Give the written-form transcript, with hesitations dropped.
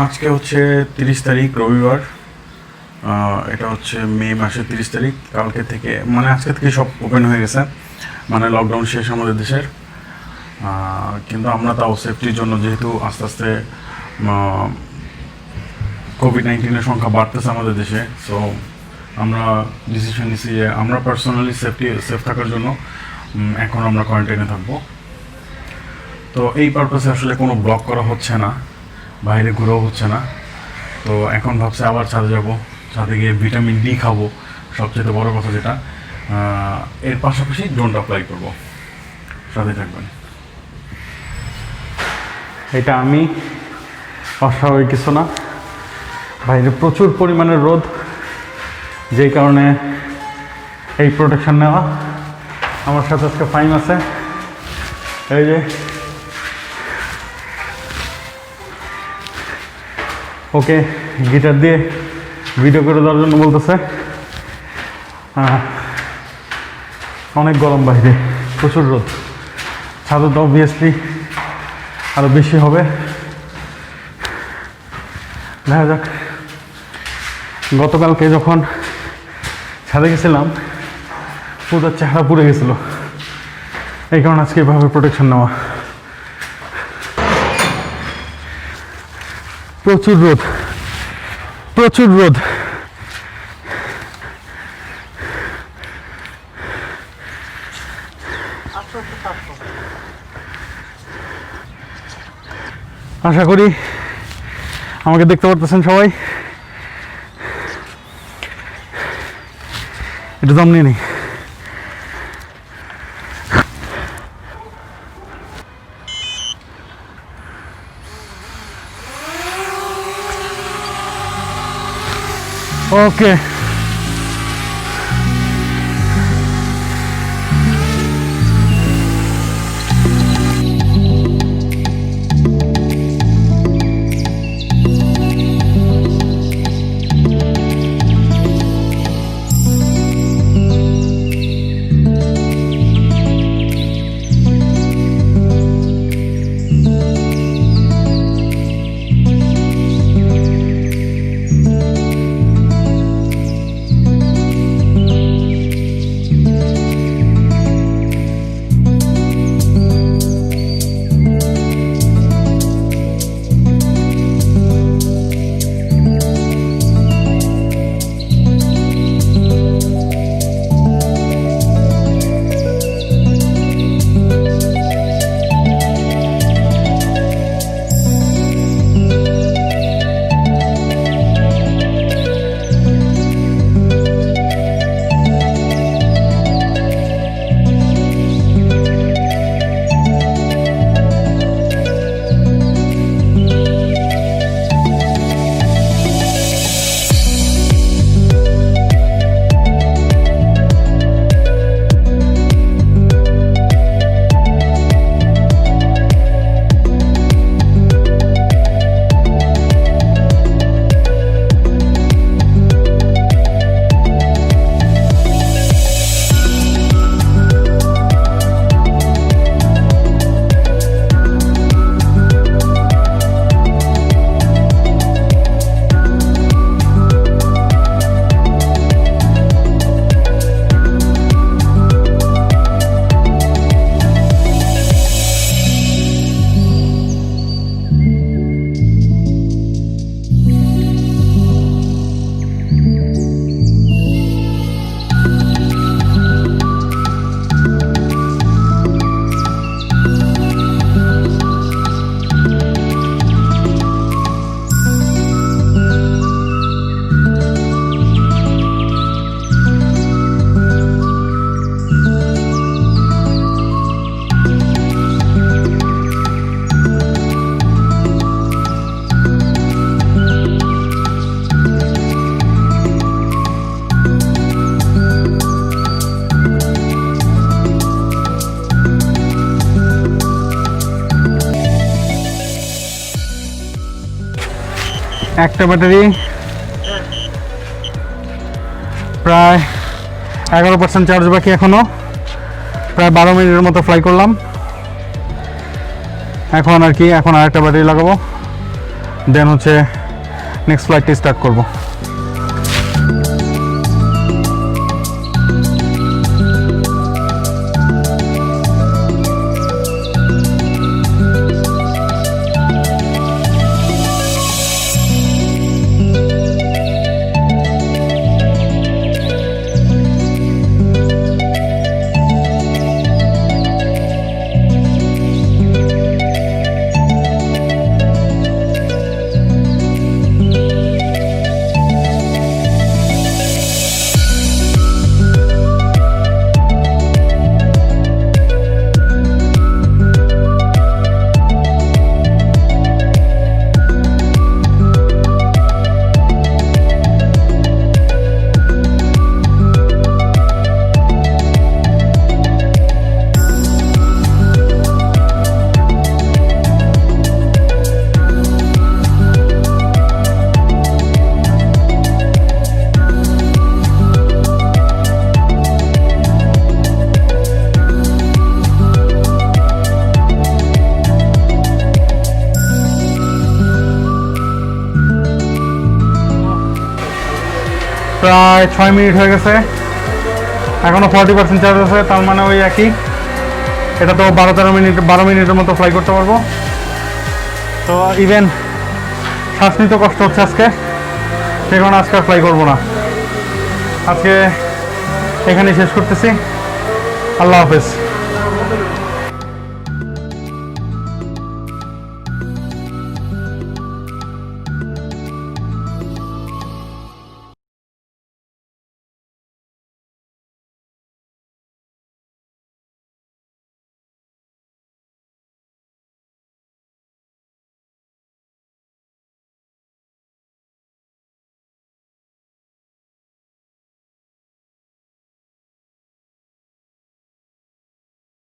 আজকে হচ্ছে 30 তারিখ রবিবার। এটা হচ্ছে মে মাসের 30 তারিখ। কালকে থেকে মানে আজকে থেকে সব ওপেন হয়ে গেছে, মানে লকডাউন শেষ আমাদের দেশের। কিন্তু আমরা তাও সেফটির জন্য, যেহেতু আস্তে আস্তে কোভিড-19 সংখ্যা বাড়তেছে আমাদের দেশে, সো আমরা ডিসিশন নিচ্ছি যে আমরা পার্সোনালি সেফ থাকার জন্য এখন আমরা কোয়ারেন্টাইনে থাকবো। তো এই পারপাসে আসলে কোনো ব্লগ করা হচ্ছে না, বাইরে ঘুরেও হচ্ছে না। তো এখন ভাবছি আবার ছাদে যাব, ছাদে গিয়ে ভিটামিন ডি খাবো, সবচেয়ে বড় কথা যেটা। এর পাশাপাশি ড্রোনটা অ্যাপ্লাই করবো। সাথে থাকবেন। এটা আমি অস্বাভাবিক কিছু না, বাইরে প্রচুর পরিমাণের রোদ, যেই কারণে এই প্রোটেকশন নেওয়া। আমার সাথে আজকে ফাইন আছে, এই যে ওকে গিটার দিয়ে ভিডিও করে দেওয়ার জন্য বলতেছে। অনেক গরম বাইরে, প্রচুর রোদ। ছাদে তো অবভিয়াসলি আরও বেশি হবে। দেখা যাক। গতকালকে যখন ছাদে গেছিলাম পুরো চেহারা পুড়ে গেছিল, এই কারণে আজকে এভাবে প্রোটেকশন নেওয়া। প্রচুর রোদ, প্রচুর রোদ। আশা করি আমাকে দেখতে পারতেছেন সবাই। একটু দম নিয়ে নিই। ওকে, একটা ব্যাটারি প্রায় 11% চার্জ বাকি, এখনো প্রায় 12 মিনিটের মতো ফ্লাই করলাম। এখন আর কি, এখন আরেকটা ব্যাটারি লাগাবো, দেন হচ্ছে নেক্সট ফ্লাইটটি স্টার্ট করব। প্রায় 6 মিনিট হয়ে গেছে, এখনও 40% চার্জ আছে, তার মানে ওই একই। এটা তো 12 মিনিটের মতো ফ্লাই করতে পারবো। তো ইভেন শ্বাস নিতে কষ্ট হচ্ছে আজকে, সেই কারণে আজকে আর ফ্লাই করবো না। আজকে এখানেই শেষ করতেছি। আল্লাহ হাফেজ।